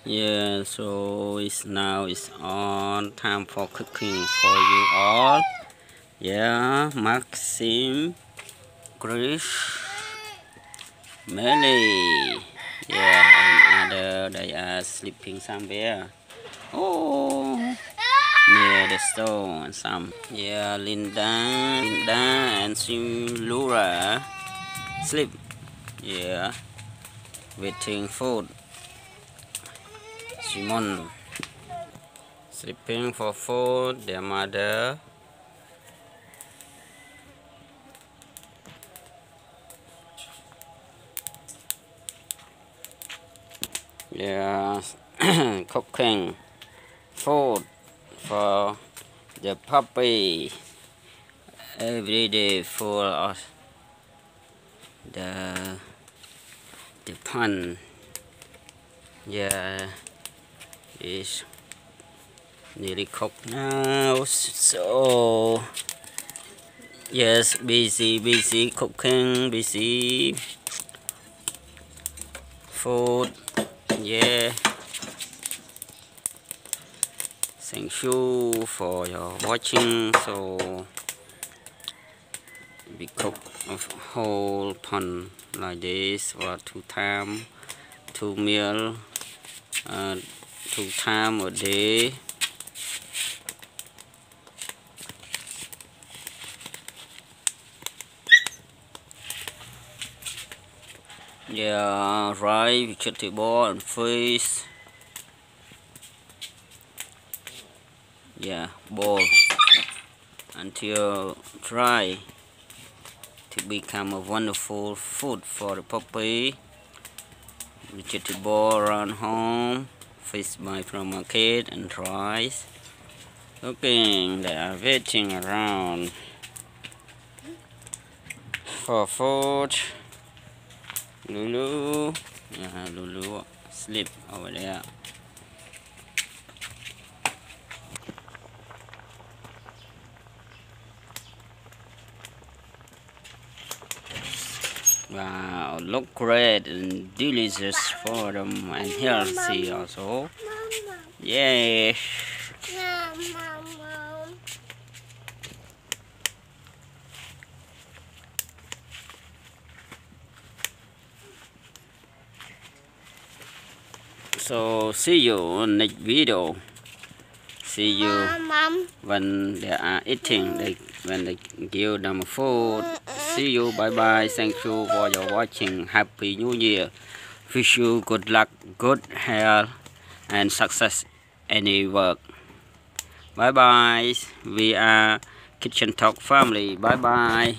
Yeah, so it's on time for cooking for you all. Yeah, Maxim, Chris, Melly. Yeah, and other they are sleeping somewhere. Oh, near the stone. Some. Yeah, Linda, and Laura sleep. Yeah, waiting food. Simon sleeping for food. Their mother. Yeah, cooking food for the puppy every day for us. The pun. Yeah, is nearly cooked now. So yes, busy cooking, busy food. Yeah. Thank you for your watching. So we cook a whole pan like this for 2 meal, 2 times a day. Yeah, rice, vegetable and fish. Yeah, boil until dry to become a wonderful food for the puppy. Vegetable around home, fish buy from market and rice. Cooking, they are waiting around for food. Lulu, yeah, Lulu sleep over there. Wow, look great and delicious for them and healthy also. Yes. So see you on next video. See you when they are eating, when they give them food. See you, bye bye. Thank you for your watching. Happy New Year. Wish you good luck, good health, and success any work. Bye bye. We are Kitchen Talk family. Bye bye.